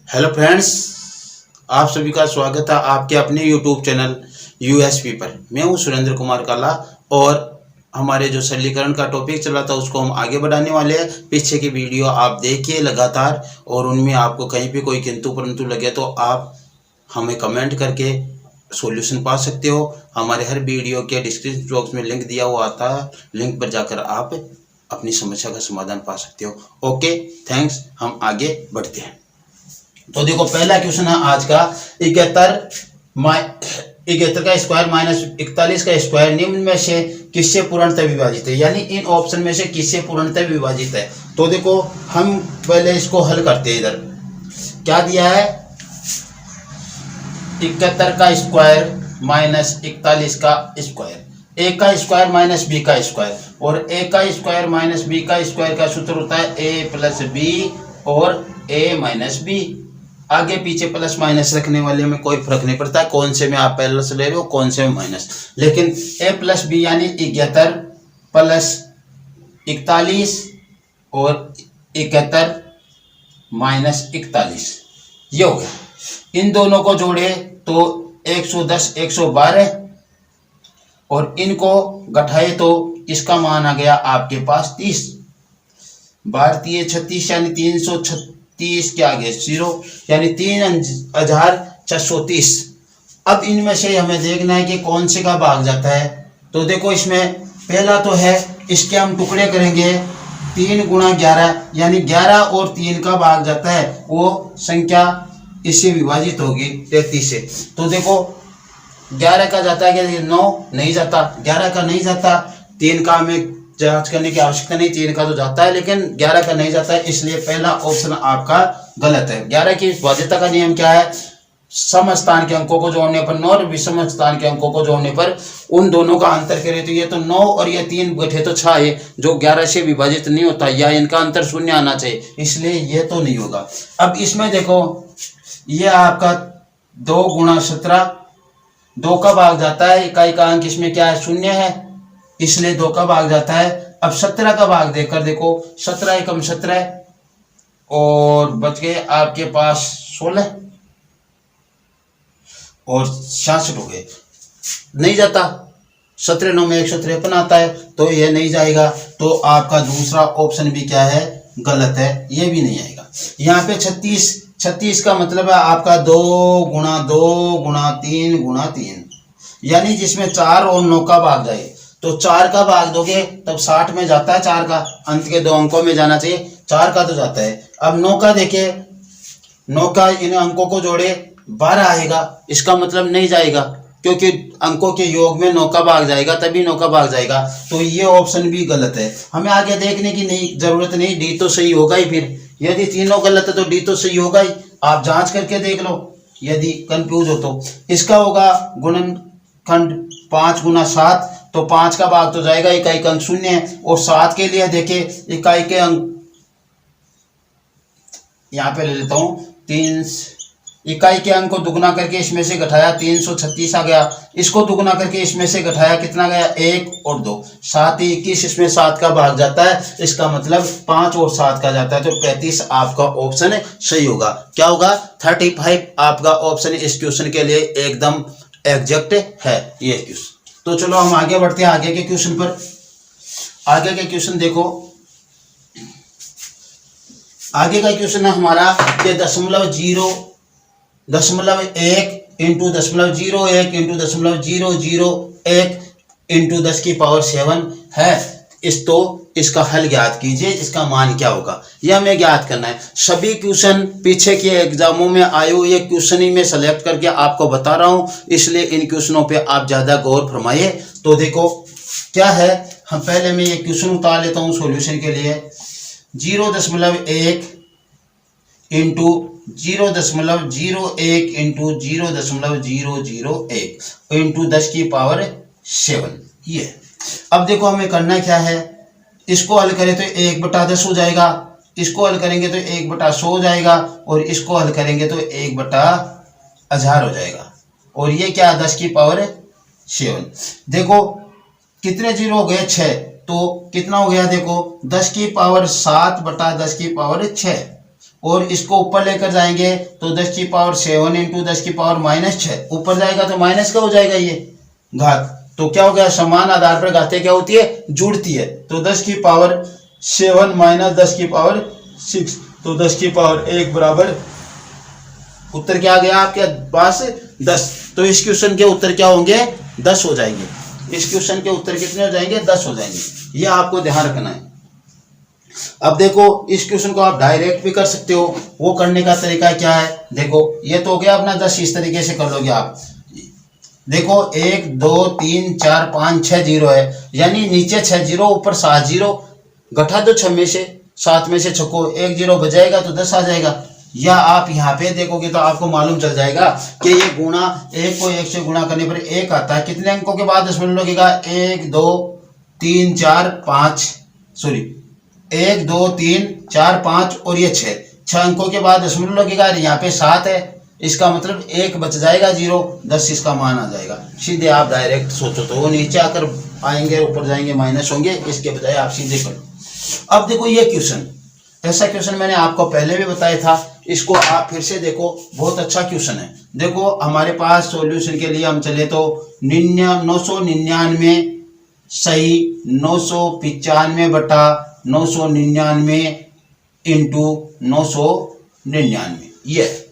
Hello friends, आप सभी का स्वागत है आपके अपने यूट्यूब चैनल यूएसपी पर। मैं हूं सुरेंद्र कुमार काला और हमारे जो सरलीकरण का टॉपिक चला था उसको हम आगे बढ़ाने वाले हैं। पीछे की वीडियो आप देखिए लगातार और उनमें आपको कहीं भी कोई किंतु परंतु लगे तो आप हमें कमेंट करके सॉल्यूशन पा सकते हो। हमारे हर वीडियो के डिस्क्रिप्शन बॉक्स में लिंक दिया हुआ आता है, लिंक पर जाकर आप अपनी समस्या का समाधान पा सकते हो। Okay, thanks. हम आगे बढ़ते हैं। तो देखो, पहला क्वेश्चन है आज का, 71 का स्क्वायर माइनस 41 का स्क्वायर निम्न में से किससे पूर्णतः विभाजित है, यानी इन ऑप्शन में से किससे पूर्णतः विभाजित है। तो देखो, हम पहले इसको हल करते हैं। इधर क्या दिया है, 71 का स्क्वायर माइनस 41 का स्क्वायर, ए का स्क्वायर माइनस बी का स्क्वायर, और ए का स्क्वायर माइनस बी का स्क्वायर का सूत्र होता है ए प्लस बी और ए माइनस बी। आगे पीछे प्लस माइनस रखने वाले में कोई फर्क नहीं पड़ता, कौन से में आप प्लस ले रहे हो कौन से में माइनस, लेकिन ए प्लस बी यानी 71 प्लस 41 और 71 माइनस 41, ये हो गया। इन दोनों को जोड़े तो 110 112 और इनको घटाए तो इसका मान आ गया आपके पास 30। भारतीय 36 यानी 336 के आगे 0 यानी 3630। अब इनमें से हमें देखना है कि कौन से का भाग जाता है। तो देखो, इसमें पहला तो है, इसके हम टुकड़े करेंगे 3 गुणा 11 यानी 11 और 3 का भाग जाता है, वो संख्या इससे विभाजित होगी 33 से। तो देखो, 11 का जाता है कि 9 नहीं जाता, 11 का नहीं जाता, 3 का हमें जांच करने की आवश्यकता नहीं, 3 का तो जाता है लेकिन 11 का नहीं जाता है, इसलिए पहला ऑप्शन आपका गलत है। 11 की विभाज्यता का नियम क्या है, सम स्थान के अंकों को जोड़ने पर 9 और विषम स्थान के अंकों को जोड़ने पर उन दोनों का अंतर करें तो ये तो 9 और ये 3 बैठे तो 6 है, जो 11 से विभाजित नहीं होता, या इनका अंतर 0 आना चाहिए, इसलिए ये तो नहीं होगा। अब इसमें देखो, ये आपका 2 गुणा 17, 2 का भाग जाता है, इकाई का अंक इसमें क्या है 0 है, इसलिए 2 का भाग जाता है। अब 17 का भाग देकर देखो, 17 एकम 17 और बच गए आपके पास 16 और 66 हो गए, नहीं जाता। 17 9 में 153 आता है, तो ये नहीं जाएगा। तो आपका दूसरा ऑप्शन भी क्या है, गलत है, ये भी नहीं आएगा। यहाँ पे 36 का मतलब है आपका 2 गुणा 2 गुणा 3 गुणा 3, यानी जिसमें 4 और 9 का भाग जाए, तो 4 का भाग दोगे तब 60 में जाता है, 4 का अंत के 2 अंकों में जाना चाहिए, 4 का तो जाता है। अब 9 का देखिए, 9 का इन अंकों को जोड़े 12 आएगा, इसका मतलब नहीं जाएगा, क्योंकि अंकों के योग में 9 का भाग जाएगा तभी 9 का भाग जाएगा, तो ये ऑप्शन भी गलत है। हमें आगे देखने की नहीं जरूरत नहीं, डी तो सही होगा ही। फिर यदि तीनों गलत है तो डी तो सही होगा ही, आप जांच करके देख लो यदि कंफ्यूज हो तो। इसका होगा गुणनखंड 5 गुना 7, तो 5 का भाग तो जाएगा, इकाई का अंक 0 है, और 7 के लिए देखिए इकाई के अंक यहाँ पे ले लेता हूँ 3, इकाई के अंक को दुगना करके इसमें से घटाया 336 आ गया, इसको दुगना करके इसमें से घटाया कितना गया 1 और 2, 7 21, इसमें 7 का भाग जाता है, इसका मतलब 5 और 7 का जाता है, तो 35 आपका ऑप्शन सही होगा। क्या होगा, 35 आपका ऑप्शन इस क्वेश्चन के लिए एकदम एग्जैक्ट है ये क्वेश्चन। तो चलो हम आगे बढ़ते हैं आगे के क्वेश्चन पर। आगे के क्वेश्चन देखो, आगे का क्वेश्चन है हमारा कि 0.1 इंटू 0.01 इंटू 0.001 इंटू 10 की पावर 7 है। इसका हल ज्ञात कीजिए, इसका मान क्या होगा, यह हमें ज्ञात करना है। सभी क्वेश्चन पीछे के एग्जामों में आए हुए ये क्वेश्चन ही मैं सेलेक्ट करके आपको बता रहा हूं, इसलिए इन क्वेश्चनों पे आप ज्यादा गौर फरमाइए। तो देखो क्या है, हम पहले मैं ये क्वेश्चन उतार लेता हूं सॉल्यूशन के लिए। 0.1 इंटू 0.01 इंटू 0.001 इंटू 10 की पावर 7, ये। अब देखो हमें करना क्या है, इसको हल करें तो 1/10 हो जाएगा, इसको हल करेंगे तो 1/100 हो जाएगा, और इसको हल करेंगे तो 1/1000 हो जाएगा, और ये क्या 10 की पावर 7। देखो कितने जीरो हो गए 6, तो कितना हो गया देखो 10 की पावर 7 बटा 10 की पावर 6, और इसको ऊपर लेकर जाएंगे तो 10 की पावर 7 इंटू 10 की पावर -6 ऊपर जाएगा तो माइनस का हो जाएगा ये घात। तो क्या हो गया, समान आधार पर घातें क्या होती है, जुड़ती है। तो 10 की पावर 7 माइनस 10 की पावर 6 तो 10 की पावर 1 बराबर उत्तर क्या आ गया आपके पास 10। तो इस क्वेश्चन के उत्तर क्या होंगे 10 हो जाएंगे। इस क्वेश्चन के उत्तर कितने हो जाएंगे 10 हो जाएंगे। ये आपको ध्यान रखना है। अब देखो इस क्वेश्चन को आप डायरेक्ट भी कर सकते हो। वो करने का तरीका क्या है, देखो ये तो हो गया अपना 10, इस तरीके से कर लोगे आप। देखो 1 2 3 4 5 6 जीरो है, यानी नीचे 6 जीरो ऊपर 7 जीरो, घटा दो 6 में से 7 में से 6 को 1 जीरो बजाएगा तो 10 आ जाएगा। या आप यहाँ पे देखोगे तो आपको मालूम चल जाएगा कि ये गुणा 1 को 1 से गुणा करने पर 1 आता है। कितने अंकों के बाद दशमलव लगेगा, 1 2 3 4 5 सॉरी 1 2 3 4 5 और ये 6 अंकों के बाद दशमलव लगेगा। यहाँ पे 7 है, इसका मतलब 1 बच जाएगा 0, 10 इसका मान आ जाएगा। सीधे आप डायरेक्ट सोचो तो वो नीचे आकर आएंगे, ऊपर जाएंगे माइनस होंगे, इसके बजाय आप सीधे करो। अब देखो ये क्वेश्चन, ऐसा क्वेश्चन मैंने आपको पहले भी बताया था, इसको आप फिर से देखो, बहुत अच्छा क्वेश्चन है। देखो हमारे पास सॉल्यूशन के लिए हम चले तो 999 सही 995 बटा 999 इंटू 999 ये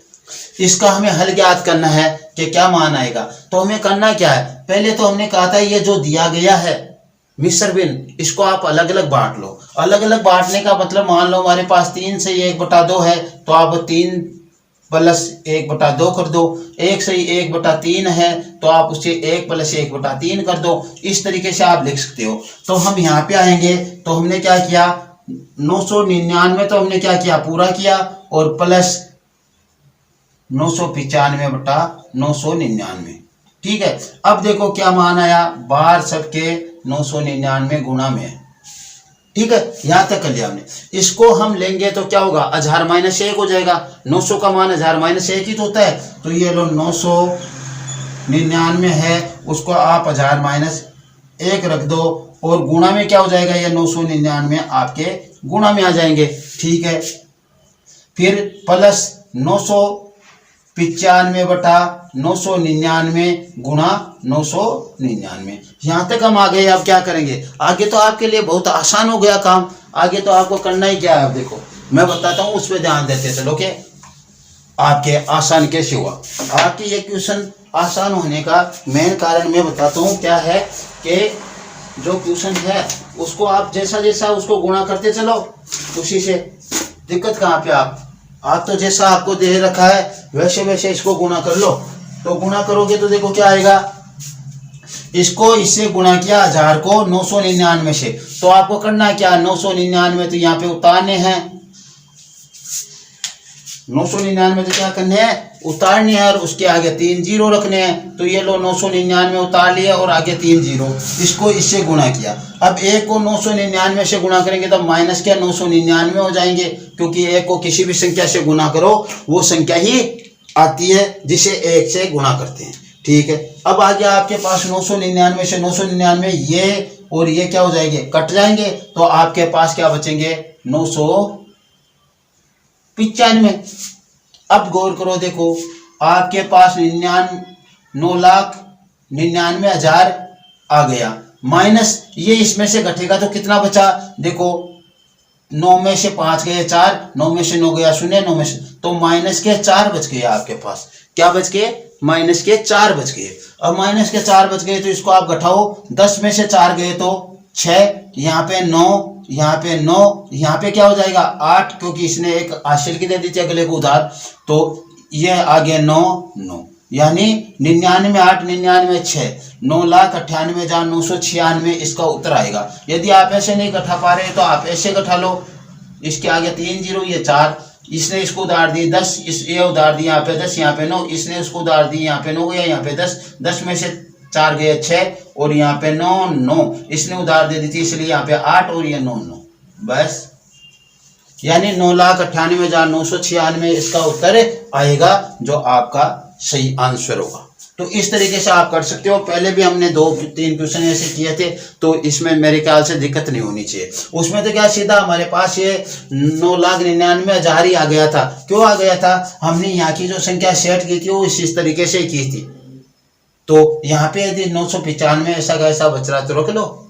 इसका हमें हल ज्ञात करना है कि क्या मान आएगा। तो हमें करना क्या है, पहले तो हमने कहा था ये जो दिया गया है मिश्र भिन्न, इसको आप अलग अलग बांट लो। अलग अलग बांटने का मतलब मान लो हमारे पास 3 से 1/2 है तो आप 3 प्लस 1/2 कर दो। 1 से 1/3 है तो आप उसे 1 प्लस 1/3 कर दो। इस तरीके से आप लिख सकते हो। तो हम यहाँ पे आएंगे तो हमने क्या किया, 999 तो हमने क्या किया पूरा किया और प्लस 995 बटा 999, ठीक है। अब देखो क्या मान आया, बार सबके 999 गुणा में है, ठीक है। यहां तक कर लिया हमने। इसको हम लेंगे तो क्या होगा, 1000-1 हो जाएगा। 900 का मान 1000-1 ही तो होता है। तो ये लो 999 है, उसको आप 1000-1 रख दो और गुणा में क्या हो जाएगा, ये 999 आपके गुणा में आ जाएंगे, ठीक है। फिर प्लस 995 बटा 999 गुणा 999। यहां तक हम आ गए। अब क्या करेंगे, आगे तो आपके लिए बहुत आसान हो गया काम। आगे तो आपको करना ही क्या है, अब देखो मैं बताता हूं, उस पर ध्यान देते चलो कि आपके आसान कैसे हुआ। आपके ये क्वेश्चन आसान होने का मेन कारण मैं बताता हूं क्या है कि जो क्वेश्चन है उसको आप जैसा जैसा उसको गुणा करते चलो, उसी से दिक्कत कहाँ पे आप तो जैसा आपको दे रखा है वैसे वैसे इसको गुणा कर लो। तो गुणा करोगे तो देखो क्या आएगा, इसको इससे गुणा किया 1000 को 999 से, तो आपको करना क्या, 999 तो यहाँ पे उतारने हैं, 999 तो क्या करने हैं उतारने हैं और उसके आगे 3 जीरो रखने हैं। तो ये लो 999 उतार लिए और आगे 3 जीरो, इसको इससे गुणा किया। अब 1 को 999 से गुणा करेंगे तो माइनस क्या 999 हो जाएंगे, क्योंकि 1 को किसी भी संख्या से गुणा करो वो संख्या ही आती है जिसे 1 से गुणा करते हैं, ठीक है। अब आ गया आपके पास 999 से 999, ये और ये क्या हो जाएंगे कट जाएंगे, तो आपके पास क्या बचेंगे 995। अब गौर करो, देखो आपके पास 9,99,000 आ गया, माइनस ये इसमें से घटेगा तो कितना बचा, देखो 9 में से 5 गए 4, 9 में से 9 गया 0, 9 में से तो माइनस के 4 बच गए आपके पास। क्या बच गए, माइनस के 4 बच गए। अब माइनस के 4 बच गए तो इसको आप घटाओ, 10 में से 4 गए तो 6, यहाँ पे 9, यहाँ पे 9, यहाँ पे क्या हो जाएगा 8, क्योंकि इसने एक हासिल की दे दी थी अगले को उधार, तो ये आ गया 9, यानी 99 8 99 6, 9,98,996 इसका उत्तर आएगा। यदि आप ऐसे नहीं घटा पा रहे तो आप ऐसे घटा लो, इसके आगे 3 जीरो, ये 4, इसने इसको उधार दी 10, ये उधार दी यहाँ पे 10, यहाँ पे 9, इसने उसको उधार दी यहाँ पे 9 गया, यहाँ पे 10, 10 में से 4 गए 6 और यहाँ पे 9, इसने उधार दे दी थी इसलिए यहाँ पे 8 और ये 9, बस यानी 9,98,996 इसका उत्तर आएगा, जो आपका सही आंसर होगा। तो इस तरीके से आप कर सकते हो। पहले भी हमने 2-3 क्वेश्चन ऐसे किए थे, तो इसमें मेरे ख्याल से दिक्कत नहीं होनी चाहिए। उसमें तो क्या सीधा हमारे पास ये 9,99,000 ही आ गया था। क्यों आ गया था? हमने यहाँ की जो संख्या सेट की थी वो इस तरीके से की थी। तो यहाँ पे यदि 995 ऐसा का ऐसा बच रहा तो रख लो,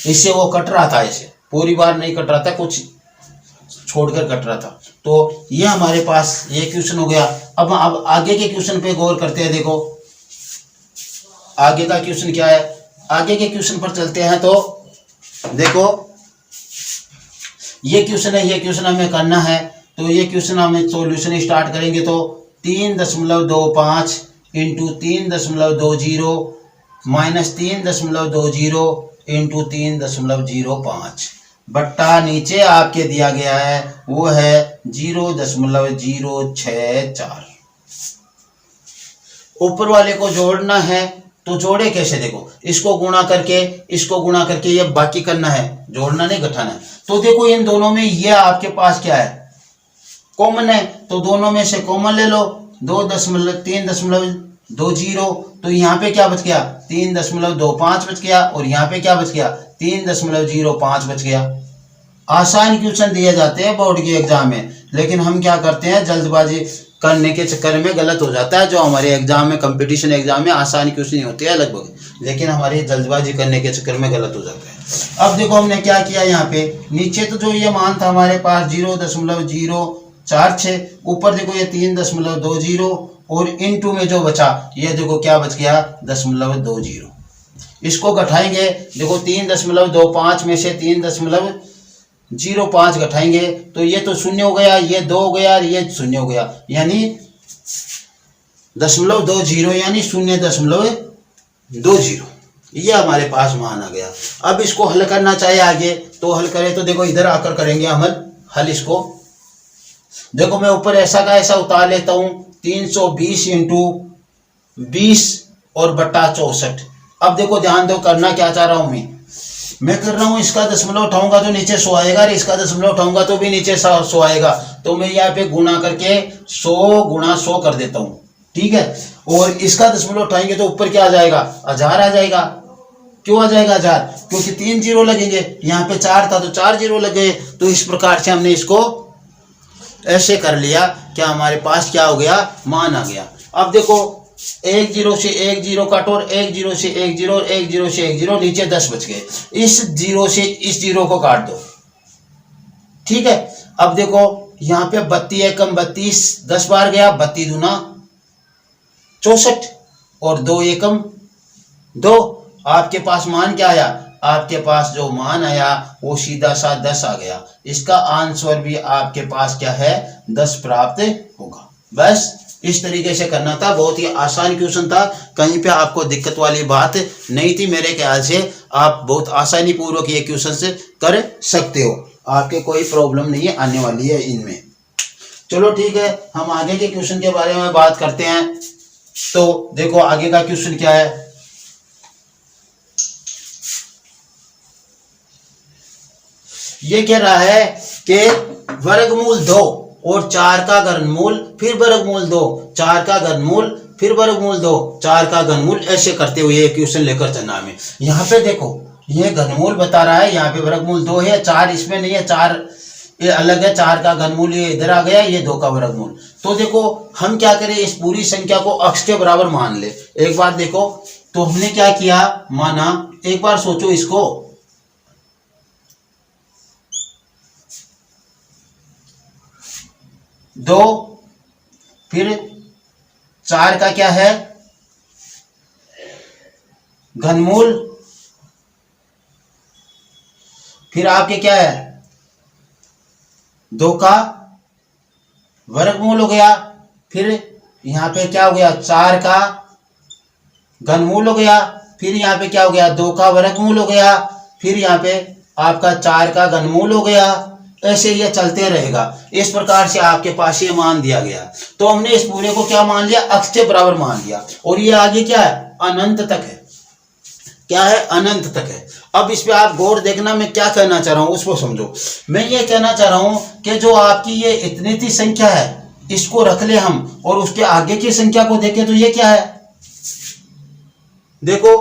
इससे वो कट रहा था, ऐसे पूरी बार नहीं कट रहा था, कुछ छोड़कर कट रहा था। तो ये हमारे पास ये क्वेश्चन हो गया। अब आगे के क्वेश्चन पे गौर करते हैं। देखो आगे का क्वेश्चन क्या है, आगे के क्वेश्चन पर चलते हैं। तो देखो ये क्वेश्चन है, ये क्वेश्चन हमें करना है। तो ये क्वेश्चन हमें सॉल्यूशन स्टार्ट करेंगे। तो 3.25 इंटू 3.20 माइनस 3.20 इंटू 3.05 बट्टा नीचे आपके दिया गया है वो है 0.064। ऊपर वाले को जोड़ना है, तो जोड़े कैसे? देखो इसको गुणा करके, इसको गुणा करके ये बाकी करना है, जोड़ना नहीं घटाना है। तो देखो इन दोनों में ये आपके पास क्या है? कॉमन है। तो दोनों में से कॉमन ले लो, 3.20। तो यहाँ पे क्या बच गया? 3.25 बच गया, और यहाँ पे क्या बच गया? 3.05 बच गया। आसान क्वेश्चन दिए जाते हैं बोर्ड के एग्जाम में, लेकिन हम क्या करते हैं, जल्दबाजी करने के चक्कर में गलत हो जाता है। जो हमारे एग्जाम में, कंपटीशन एग्जाम में आसान क्वेश्चन होते हैं लगभग, लेकिन हमारी जल्दबाजी करने के चक्कर में गलत हो जाता है। अब देखो हमने क्या किया, यहाँ पे नीचे तो जो ये मान था हमारे पास 0.046, ऊपर देखो ये 3.20, और इनटू में जो बचा ये देखो क्या बच गया? 0.20। इसको घटाएंगे, देखो 3.25 में से 3.05 घटाएंगे तो ये तो शून्य हो गया, ये 2 हो गया, ये शून्य हो गया, यानी 0.20 यानी 0.20। ये हमारे पास मान आ गया। अब इसको हल करना चाहिए आगे, तो हल करें। तो देखो इधर आकर करेंगे हम हल इसको। देखो मैं ऊपर ऐसा का ऐसा उतार लेता हूं, 320 इंटू 20 और बट्टा 64। अब देखो ध्यान दो, करना क्या चाह रहा हूं मैं कर रहा हूं, इसका दशमलव उठाऊंगा तो नीचे 100 आएगा, और इसका दशमलव उठाऊंगा तो भी नीचे 100 आएगा। तो मैं यहाँ पे गुणा करके 100 गुणा 100 कर देता हूं, ठीक है। और इसका दशमलव उठाएंगे तो ऊपर क्या आ जाएगा? 1000 आ जाएगा। क्यों आ जाएगा 1000? क्योंकि 3 जीरो लगेंगे, यहाँ पे 4 था तो 4 जीरो लगे। तो इस प्रकार से हमने इसको ऐसे कर लिया, क्या हमारे पास क्या हो गया? मान आ गया। अब देखो 1 0 से 1 0 काटो, और 1 0 से 1 0 और 1 0 से 1 0, नीचे 10 बच गए। इस 0 से इस 0 को काट दो, ठीक है। अब देखो यहाँ पे 32 एकम 32, 10 बार गया, 32 दूना 64, और 2 एकम 2। आपके पास मान क्या आया? आपके पास जो मान आया वो सीधा सा 10 आ गया। इसका आंसर भी आपके पास क्या है? 10 प्राप्त होगा। बस इस तरीके से करना था, बहुत ही आसान क्वेश्चन था, कहीं पे आपको दिक्कत वाली बात नहीं थी। मेरे ख्याल से आप बहुत आसानी पूर्वक ये क्वेश्चन से कर सकते हो, आपके कोई प्रॉब्लम नहीं आने वाली है इनमें। चलो ठीक है, हम आगे के क्वेश्चन के बारे में बात करते हैं। तो देखो आगे का क्वेश्चन क्या है। ये कह रहा है कि वर्गमूल 2 और 4 का घनमूल, फिर वर्गमूल 2, 4 का घनमूल, फिर वर्गमूल 2, 4 का घनमूल, ऐसे करते हुए ये क्वेश्चन लेकर चलना हमें। यहाँ पे देखो ये घनमूल बता रहा है, यहाँ पे वर्गमूल 2 है, 4 इसमें नहीं है, 4 ये अलग है, 4 का घनमूल ये इधर आ गया, ये 2 का वर्गमूल। तो देखो हम क्या करें, इस पूरी संख्या को अक्ष के बराबर मान ले। एक बार देखो तो हमने क्या किया, माना, एक बार सोचो इसको, 2 फिर 4 का क्या है? घनमूल, फिर आपके क्या है? 2 का वर्गमूल हो गया, फिर यहां पे क्या हो गया? 4 का घनमूल हो गया, फिर यहाँ पे क्या हो गया? 2 का वर्गमूल हो गया, फिर यहाँ पे आपका 4 का घनमूल हो गया। ऐसे ये चलते रहेगा। इस प्रकार से आपके पास ये मान दिया गया, तो हमने इस पूरे को क्या मान लिया? अक्ष के बराबर मान लिया। और ये आगे क्या है? अनंत तक है। क्या है? अनंत तक है। अब इस पे आप गौर देखना, मैं क्या कहना चाह रहा हूं उसको समझो। मैं ये कहना चाह रहा हूं कि जो आपकी ये इतनी सी संख्या है, इसको रख ले हम, और उसके आगे की संख्या को देखें तो ये क्या है? देखो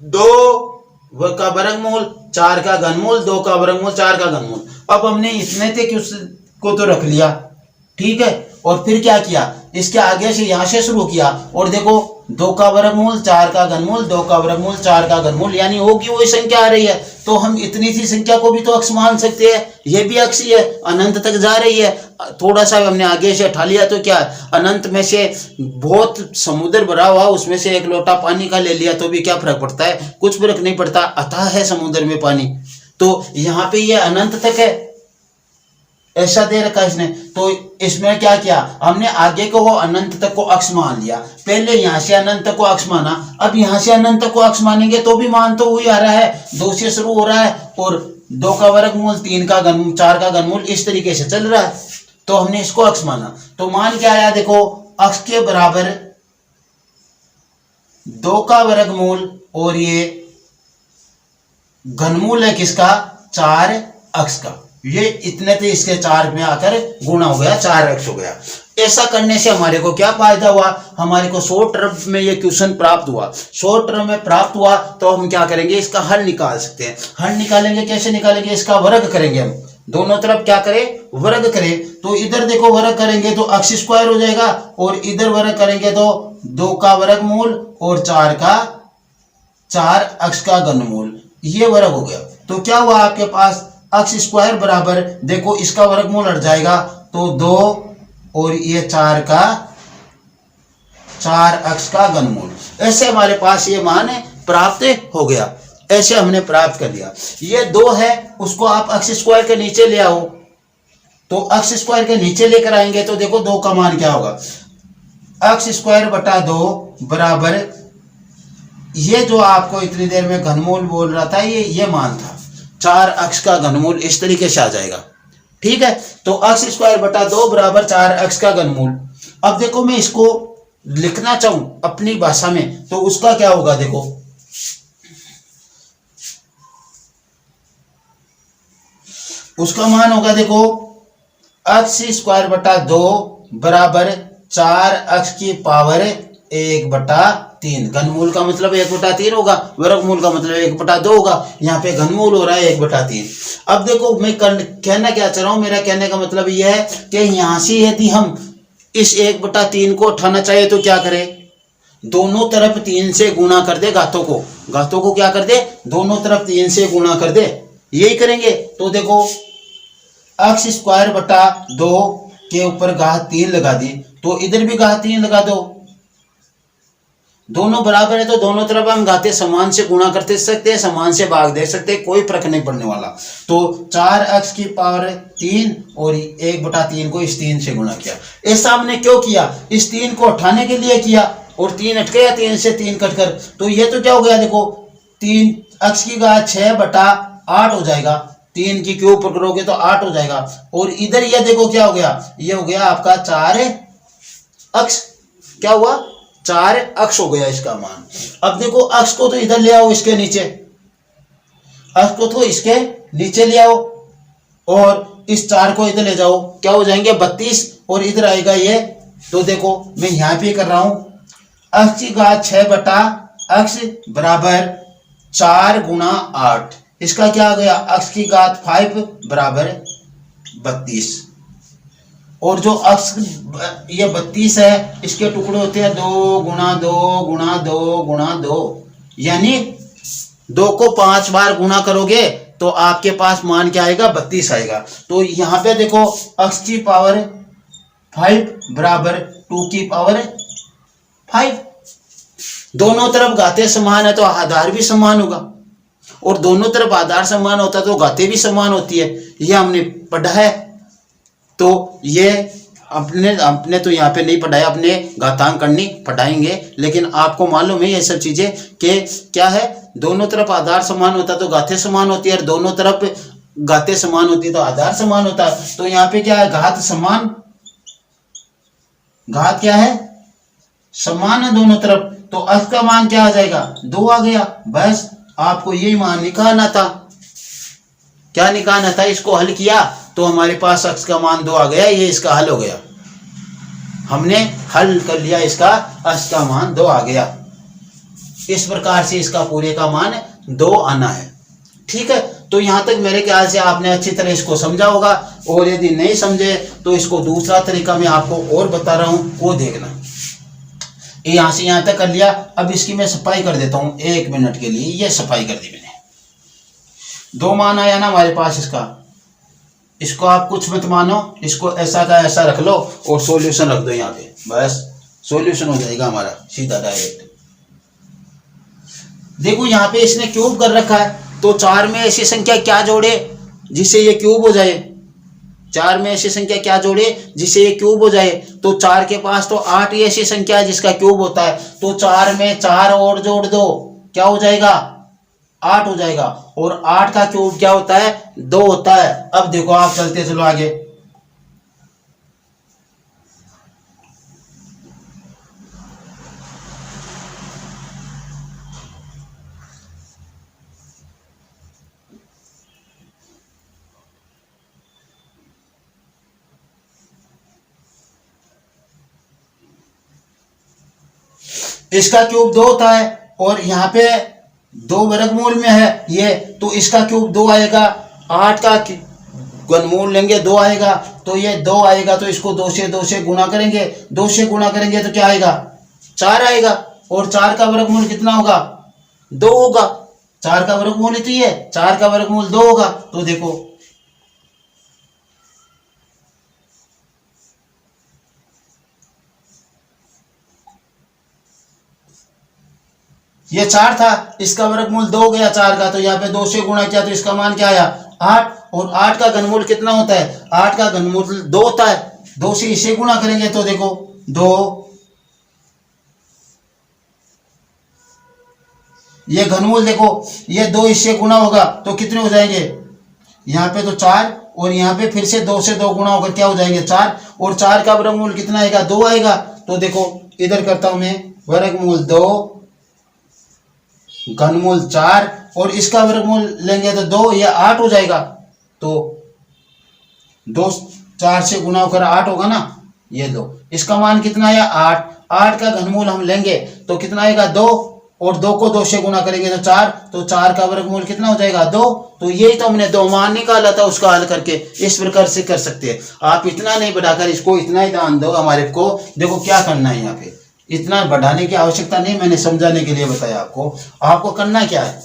2 का वर्गमूल 4 का घनमूल, 2 का वर्गमूल 4 का घनमूल। अब हमने इतने थे कि उसको तो रख लिया, ठीक है। और फिर क्या किया, इसके आगे से यहां से शुरू किया और देखो 2 का वर्गमूल 4 का घनमूल, 2 का वर्गमूल 4 का घनमूल, यानी होगी वही संख्या आ रही है। तो हम इतनी सी संख्या को भी तो अक्ष मान सकते हैं, ये भी अक्ष ही है, अनंत तक जा रही है। थोड़ा सा हमने आगे से उठा लिया तो क्या, अनंत में से बहुत समुद्र भरा हुआ, उसमें से एक लोटा पानी का ले लिया तो भी क्या फर्क पड़ता है, कुछ फर्क नहीं पड़ता, अथाह है समुद्र में पानी। तो यहाँ पे ये अनंत तक है, ऐसा दे रखा इसने। तो इसमें क्या किया हमने, आगे को वो अनंत तक को अक्ष मान लिया। पहले यहां से अनंत तक को अक्ष माना, अब यहां से अनंत तक को अक्ष मानेंगे तो भी मान तो वही आ रहा है, 2 से शुरू हो रहा है और 2 का वर्गमूल 3 का घनमूल 4 का घनमूल, इस तरीके से चल रहा है। तो हमने इसको अक्ष माना, तो मान क्या आया, देखो अक्ष के बराबर 2 का वर्गमूल और ये घनमूल है किसका, 4 अक्ष का। ये इतने थे, इसके 4 में आकर गुणा हो गया, 4 अक्ष हो गया। ऐसा करने से हमारे को क्या फायदा हुआ, हमारे को शॉर्ट टर्म में ये क्वेश्चन प्राप्त हुआ। शॉर्ट टर्म में प्राप्त हुआ तो हम क्या करेंगे, इसका हल निकाल सकते हैं। हल निकालेंगे, कैसे निकालेंगे, इसका वर्ग करेंगे हम, दोनों तरफ क्या करें, वर्ग करें। तो इधर देखो वर्ग करेंगे तो अक्ष स्क्वायर हो जाएगा और इधर वर्ग करेंगे तो 2 का वर्गमूल और 4 अक्ष का घनमूल, ये वर्ग हो गया। तो क्या हुआ आपके पास, अक्ष स्क्वायर बराबर, देखो इसका वर्गमूल हट जाएगा तो 2 और ये 4 अक्ष का घनमूल। ऐसे हमारे पास ये मान प्राप्त हो गया, ऐसे हमने प्राप्त कर लिया। ये 2 है, उसको आप अक्ष स्क्वायर के नीचे ले आओ, तो अक्ष स्क्वायर के नीचे लेकर आएंगे तो देखो 2 का मान क्या होगा, अक्ष स्क्वायर बटा 2 बराबर, ये जो आपको इतनी देर में घनमूल बोल रहा था, ये मान था 4 अक्ष का घनमूल, इस तरीके से आ जाएगा, ठीक है। तो अक्ष स्क्वायर बटा 2 बराबर 4 अक्ष का घनमूल। अब देखो मैं इसको लिखना चाहूं अपनी भाषा में तो उसका क्या होगा, देखो उसका मान होगा, देखो अक्ष स्क्वायर बटा 2 बराबर 4 अक्ष की पावर 1/3। घनमूल का मतलब 1/3 होगा, वर्गमूल का मतलब 1/2 होगा। यहाँ पे घनमूल हो रहा है 1/3। अब देखो मैं कहना क्या चाह रहा हूं, मेरा कहने का मतलब यह है कि यहां से यदि हम इस 1/3 को उठाना चाहिए तो क्या करें, दोनों तरफ 3 से गुणा कर दे, घातों को क्या कर दे, दोनों तरफ 3 से गुणा कर दे, यही करेंगे। तो देखो अक्ष स्क्वायर बटा 2 के ऊपर घात 3 लगा दी, तो इधर भी घात 3 लगा दो, दोनों बराबर है तो दोनों तरफ हम घाते समान से गुणा करते सकते हैं, समान से भाग दे सकते हैं, कोई फर्क नहीं पड़ने वाला। तो 4 अक्ष की पावर 3 और 1/3 को इस 3 से गुणा किया। ऐसा हमने क्यों किया, इस 3 को उठाने के लिए किया और 3 हट गया, 3 से 3 कटकर, तो ये तो क्या हो गया, देखो 3 अक्ष की घात 6/8 हो जाएगा, 3 की क्यों ऊपर करोगे तो 8 हो जाएगा। और इधर ये देखो क्या हो गया, ये हो गया आपका 4 अक्ष, क्या हुआ, 4 अक्ष हो गया इसका मान। अब देखो अक्ष को तो इधर ले आओ, इसके नीचे, अक्ष को तो इसके नीचे ले आओ और इस 4 को इधर ले जाओ, क्या हो जाएंगे 32 और इधर आएगा ये। तो देखो मैं यहां पे कर रहा हूं, अक्ष की घात 6/अक्ष बराबर 4 गुणा 8, इसका क्या आ गया, अक्ष की घात 5 बराबर 32। और जो अक्ष ये 32 है, इसके टुकड़े होते हैं 2 गुणा 2 गुणा 2 गुणा 2, यानी 2 को 5 बार गुणा करोगे तो आपके पास मान क्या आएगा, 32 आएगा। तो यहाँ पे देखो अक्ष की पावर 5 बराबर 2 की पावर 5, दोनों तरफ घाते समान है तो आधार भी समान होगा, और दोनों तरफ आधार समान होता तो घाते भी समान होती है, ये हमने पढ़ा है। तो ये अपने तो यहाँ पे नहीं पढ़ाया, अपने घातांक करनी पढ़ाएंगे, लेकिन आपको मालूम है ये सब चीजें कि क्या है, दोनों तरफ आधार समान होता तो घाते समान होती है, और दोनों तरफ घाते समान होती है तो आधार समान होता है। तो यहाँ पे क्या है, घात समान, घात क्या है, समान है दोनों तरफ, तो अक्ष का मान क्या आ जाएगा, 2 आ गया। बस आपको यही मान निकालना था, क्या निकालना था, इसको हल किया तो हमारे पास अक्ष का मान 2 आ गया, ये इसका हल हो गया, हमने हल कर लिया, इसका अक्ष का मान 2 आ गया। इस प्रकार से इसका पूरे का मान 2 आना है। ठीक है, तो यहाँ तक मेरे ख्याल से आपने अच्छी तरह इसको समझा होगा, और यदि नहीं समझे तो इसको दूसरा तरीका मैं आपको और बता रहा हूँ, वो देखना। यहाँ से यहाँ तक कर लिया, अब इसकी मैं सफाई कर देता हूँ 1 मिनट के लिए। ये सफाई कर दी मैंने, 2 मान आया ना हमारे पास इसका। इसको आप कुछ मत मानो, इसको ऐसा का ऐसा रख लो और सॉल्यूशन रख दो यहाँ पे, बस सॉल्यूशन हो जाएगा हमारा सीधा डायरेक्ट। देखो यहाँ पे इसने क्यूब कर रखा है, तो 4 में ऐसी संख्या क्या जोड़े जिससे ये क्यूब हो जाए? 4 में ऐसी संख्या क्या जोड़े जिससे ये क्यूब हो जाए? तो 4 के पास तो 8 ही ऐसी संख्या है जिसका क्यूब होता है, तो 4 में 4 और जोड़ दो, क्या हो जाएगा? 8 हो जाएगा। और 8 का क्यूब क्या होता है? 2 होता है। अब देखो आप चलते चलो आगे। इसका क्यूब 2 होता है, और यहाँ पे 2 वर्गमूल में है ये, तो इसका क्यूब 2 आएगा। 8 का घनमूल लेंगे 2 आएगा, तो ये 2 आएगा, तो इसको 2 से गुणा करेंगे। 2 से गुणा करेंगे तो क्या आएगा? 4 आएगा। और 4 का वर्गमूल कितना होगा? 2 होगा। 4 का वर्गमूल ही तो ये, 4 का वर्गमूल 2 होगा। तो देखो ये 4 था, इसका वर्गमूल 2 हो गया 4 का, तो यहाँ पे 2 से गुणा किया तो इसका मान क्या आया? 8। और 8 का घनमूल कितना होता है? 8 का घनमूल 2 होता है। 2 से इसे गुणा करेंगे तो देखो 2, ये घनमूल देखो, ये 2 इससे गुणा होगा तो कितने हो जाएंगे? यहाँ पे तो 4, और यहाँ पे फिर से 2 से 2 गुणा होकर क्या हो जाएंगे? 4। और 4 का वर्गमूल कितना आएगा? 2 आएगा। तो देखो इधर करता हूं मैं, वर्गमूल 2 घनमूल 4, और इसका वर्गमूल लेंगे तो 2, ये 8 हो जाएगा। तो 2 4 से गुणा होकर 8 होगा ना, ये लो, इसका मान कितना आया? 8। 8 का घनमूल हम लेंगे तो कितना आएगा? 2, और 2 को 2 से गुणा करेंगे तो 4, तो 4 का वर्गमूल कितना हो जाएगा? 2। तो यही तो हमने 2 मान निकाला था उसका हल करके। इस प्रकार से कर सकते हैं आप, इतना नहीं बढ़ाकर इसको इतना ही ध्यान दो हमारे को। देखो क्या करना है यहाँ पे, इतना बढ़ाने की आवश्यकता नहीं, मैंने समझाने के लिए बताया आपको। आपको करना क्या है,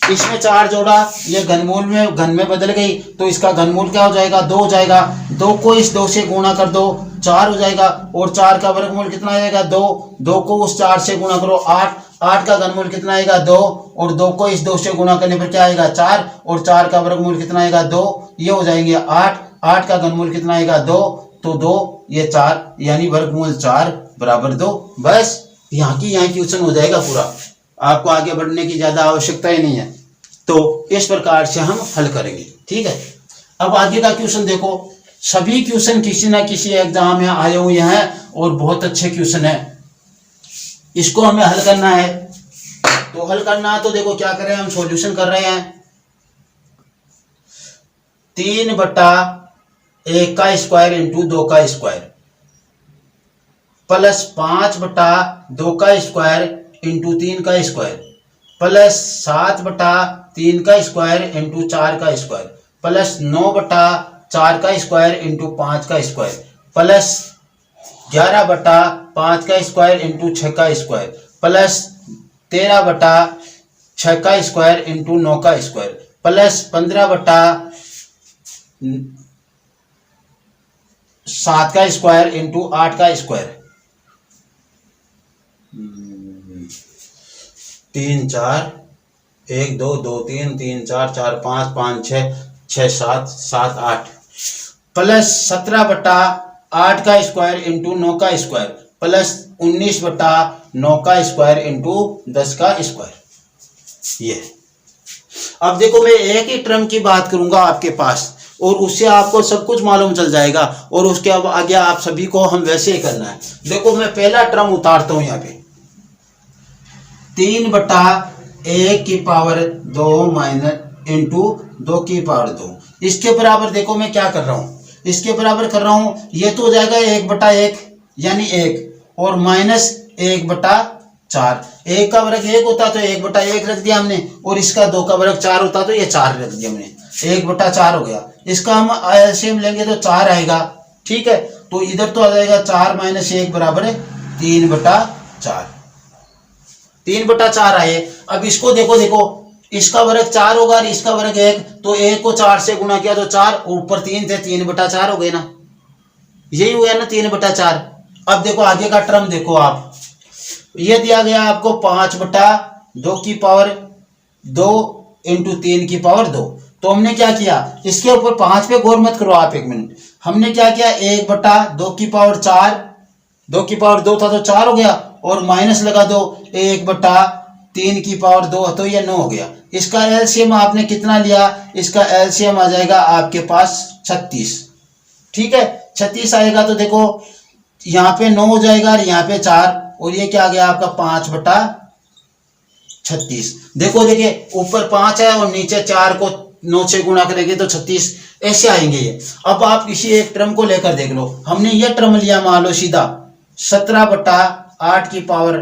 इसमें 4 जोड़ा, ये घनमूल में घन में बदल गई, तो इसका घनमूल क्या हो जाएगा? 2 हो जाएगा। 2 को इस 2 से गुणा कर दो, 4 हो जाएगा। और 4 का वर्गमूल कितना आएगा? 2। 2 को उस 4 से गुणा करो, 8। 8 का घनमूल कितना आएगा? 2। और 2 को इस 2 से गुणा करने पर क्या आएगा? 4। और 4 का वर्गमूल कितना आएगा? 2। ये हो जाएंगे 8। 8 का घनमूल कितना आएगा? 2। तो 2 ये 4, यानी वर्गमूल 4 बराबर 2। बस यहाँ की क्वेश्चन हो जाएगा पूरा, आपको आगे बढ़ने की ज्यादा आवश्यकता ही नहीं है। तो इस प्रकार से हम हल करेंगे, ठीक है। अब आगे का क्वेश्चन देखो, सभी क्वेश्चन किसी ना किसी एग्जाम में आए हुए हैं और बहुत अच्छे क्वेश्चन है, इसको हमें हल करना है। तो हल करना है तो देखो क्या करें, हम सॉल्यूशन कर रहे हैं। 3/1 का स्क्वायर इंटू 2 का स्क्वायर प्लस 5/2 का स्क्वायर इंटू 3 का स्क्वायर प्लस 7/3 का स्क्वायर इंटू 4 का स्क्वायर प्लस 9/4 का स्क्वायर इंटू 5 का स्क्वायर प्लस 11/5 का स्क्वायर इंटू 6 का स्क्वायर प्लस 13/6 का स्क्वायर इंटू 9 का स्क्वायर प्लस 15/7 का स्क्वायर इंटू 8 का स्क्वायर। 3 4 1 2 2 3 3 4 4 5 5 6 6 7 7 8 प्लस 17/8 का स्क्वायर इंटू 9 का स्क्वायर प्लस 19/9 का स्क्वायर इंटू 10 का स्क्वायर। ये अब देखो मैं एक ही टर्म की बात करूंगा आपके पास और उससे आपको सब कुछ मालूम चल जाएगा, और उसके अब आगे आप सभी को हम वैसे ही करना है। देखो मैं पहला टर्म उतारता हूं यहाँ पे, 3/1 की पावर 2 माइनस इंटू 2 की पावर 2। इसके बराबर देखो मैं क्या कर रहा हूं, इसके बराबर कर रहा हूं, ये तो हो जाएगा 1/1 यानी 1 और माइनस 1/2 4, 1 का वर्ग 1 होता तो 1/1 रख दिया हमने, और इसका 2 का वर्ग 4 होता तो ये 4 रख दिया हमने, 1/4 हो गया। इसका हम एलसीएम लेंगे तो 4 आएगा, ठीक है। तो इधर तो आ जाएगा 4 - 1 बराबर है 3/4, 3/4 आए। अब इसको देखो, इसका वर्ग 4 होगा और इसका वर्ग 1, तो 1 को 4 से गुणा किया तो 4, ऊपर 3 थे, 3/4 हो गए ना, यही हो गया ना 3/4। अब देखो आगे का टर्म देखो आप, ये दिया गया आपको 5/2 की पावर 2 इंटू 3 की पावर 2। तो हमने क्या किया, इसके ऊपर 5 पे गौर मत करो आप, 1 मिनट। हमने क्या किया, 1/2 की पावर 4, 2 की पावर 2 था तो 4 हो गया, और माइनस लगा दो 1/3 की पावर 2, तो ये 9 हो गया। इसका एलसीएम आपने कितना लिया, इसका एलसीएम आ जाएगा आपके पास 36, ठीक है। 36 आएगा तो देखो यहाँ पे 9 हो जाएगा और यहाँ पे 4, और ये क्या आ गया आपका 5/36। देखिए ऊपर 5 है और नीचे 4 को 9 से गुणा करेंगे तो 36 ऐसे आएंगे ये। अब आप किसी एक टर्म को लेकर देख लो, हमने ये टर्म लिया मान लो सीधा 17/8 की पावर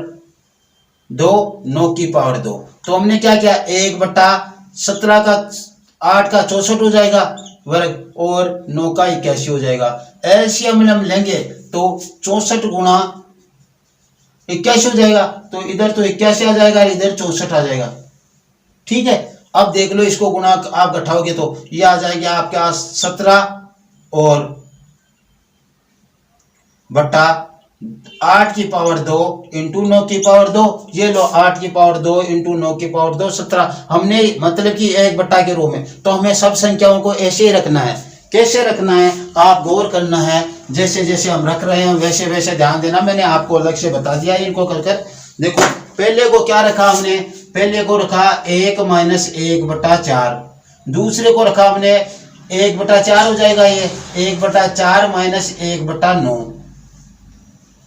2, 9 की पावर 2। तो हमने क्या किया, 1/17 का 8 का 64 हो जाएगा वर्ग, और 9 का 81 हो जाएगा। एलसीएम हम लेंगे तो 64 गुणा 81 हो जाएगा, तो इधर तो 81 आ जाएगा, इधर 64 आ जाएगा, ठीक है। अब देख लो इसको गुणा आप घटाओगे तो ये आ जाएगा आपके पास 17 और बटा 8 की पावर 2 इंटू 9 की पावर 2। ये लो 8 की पावर 2 इंटू 9 की पावर 2 17। हमने मतलब कि 1/, के रूप में, तो हमें सब संख्याओं को ऐसे ही रखना है। कैसे रखना है आप गौर करना है, जैसे जैसे हम रख रहे हैं वैसे वैसे ध्यान देना। मैंने आपको अलग से बता दिया है इनको कर। देखो पहले को क्या रखा हमने, पहले को रखा 1 - 1/4, दूसरे को रखा हमने 1/4 हो जाएगा, ये 1/4 - 1/9,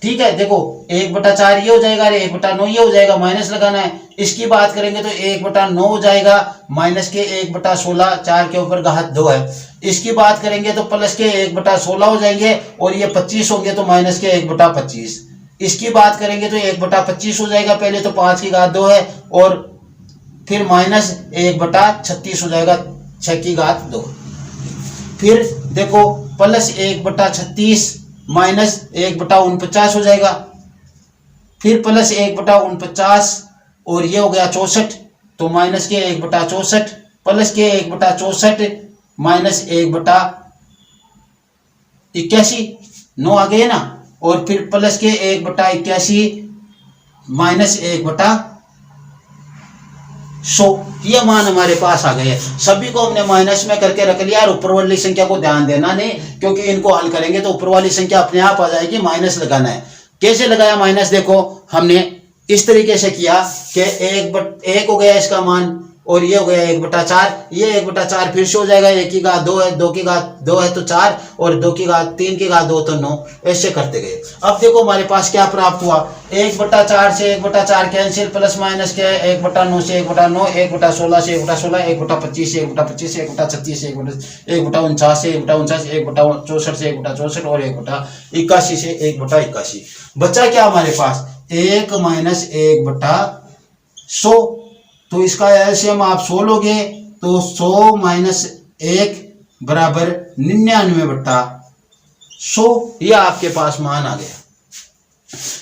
ठीक है। देखो 1/4 ये हो जाएगा, 1/9 ये हो जाएगा, माइनस लगाना है। इसकी बात करेंगे तो 1/9 हो जाएगा, माइनस के 1/16, 4 के ऊपर घात 2 है। इसकी बात करेंगे तो प्लस के 1/16 हो जाएंगे, और ये 25 होंगे तो माइनस के 1/25। इसकी बात करेंगे तो 1/25 हो जाएगा, पहले तो 5 की घात 2 है, और फिर माइनस 1/36 हो जाएगा, 6 की घात 2। फिर देखो प्लस 1/36 माइनस 1/49 हो जाएगा, फिर प्लस 1/49, और ये हो गया 64, तो माइनस के 1/64 प्लस के 1/64 माइनस 1/81, 9 आ गए ना, और फिर प्लस के 1/81 माइनस 1/100। ये मान हमारे पास आ गए। सभी को हमने माइनस में करके रख लिया, और ऊपर वाली संख्या को ध्यान देना नहीं, क्योंकि इनको हल करेंगे तो ऊपर वाली संख्या अपने आप आ जाएगी, माइनस लगाना है। कैसे लगाया माइनस, देखो हमने इस तरीके से किया कि 1 हो गया इसका मान, और ये हो गया 1/4, ये 1/4 फिर से हो जाएगा, 1 की घात 2 है, 2 की घात 2 है तो 4, और 2 की घात 3 की घात 2 तो 9, ऐसे करते गए। अब देखो हमारे पास क्या प्राप्त हुआ, 1/4 से 1/4 कैंसिल, प्लस माइनस के 1/9 से 1/9, 1/16 से 1/16, 1/25 से 1/25, 1/36 से 1/49 से 1/49, 1/64 से 1/64, और 1/81 से 1/81। बचा क्या हमारे पास, 1 - 1/100। तो इसका एलसीएम आप 100 लोगे तो 100 - 1 बराबर 99/100। ये आपके पास मान आ गया।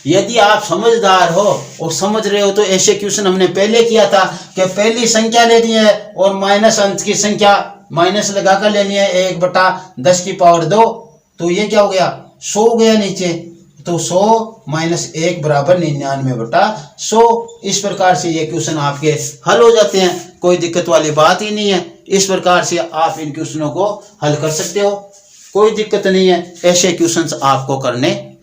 यदि आप समझदार हो और समझ रहे हो तो ऐसे क्वेश्चन हमने पहले किया था कि पहली संख्या लेनी है और माइनस अंक की संख्या माइनस लगाकर लेनी है, 1/10 की पावर 2। तो ये क्या हो गया, 100 हो गया नीचे, तो 100 - 1 बराबर 99/100। इस प्रकार से ये क्वेश्चन आपके हल हो जाते हैं, कोई दिक्कत वाली बात ही नहीं है। इस प्रकार से आप इन क्वेश्चनों को हल कर सकते हो, कोई दिक्कत नहीं है, ऐसे क्वेश्चंस आपको करने हैं,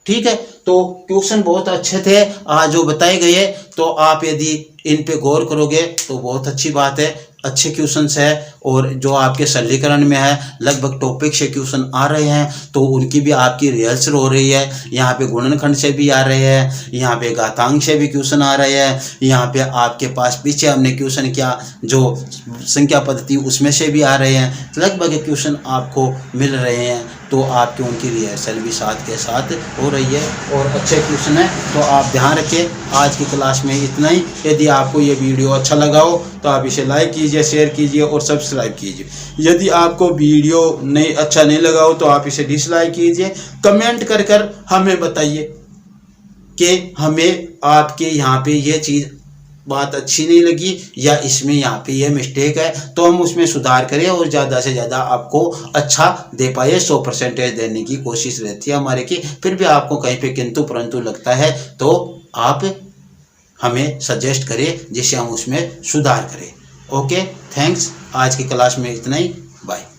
ठीक है। तो क्वेश्चन बहुत अच्छे थे आज जो बताए गए, तो आप यदि इन पे गौर करोगे तो बहुत अच्छी बात है, अच्छे क्वेश्चंस है। और जो आपके सरलीकरण में है, लगभग टॉपिक से क्वेश्चन आ रहे हैं, तो उनकी भी आपकी रिहर्सल हो रही है। यहाँ पे गुणनखंड से भी आ रहे हैं, यहाँ पे घातांक से भी क्वेश्चन आ रहे हैं, यहाँ पे आपके पास पीछे हमने क्वेश्चन किया जो संख्या पद्धति उसमें से भी आ रहे हैं। लगभग क्वेश्चन आपको मिल रहे हैं। तो आपकी उनकी रिहर्सल भी साथ के साथ हो रही है और अच्छे क्वेश्चन है। तो आप ध्यान रखें, आज की क्लास में इतना ही। यदि आपको ये वीडियो अच्छा लगा हो तो आप इसे लाइक कीजिए, शेयर कीजिए और सब्सक्राइब कीजिए। यदि आपको वीडियो अच्छा नहीं लगा हो तो आप इसे डिसलाइक कीजिए। कमेंट कर हमें बताइए कि हमें आपके यहाँ पे ये चीज़ बात अच्छी नहीं लगी या इसमें यहाँ पे ये मिस्टेक है, तो हम उसमें सुधार करें और ज़्यादा से ज़्यादा आपको अच्छा दे पाए। 100% देने की कोशिश रहती है हमारे की। फिर भी आपको कहीं पे किंतु परंतु लगता है तो आप हमें सजेस्ट करें जिससे हम उसमें सुधार करें। Okay, thanks. आज की क्लास में इतना ही। बाय।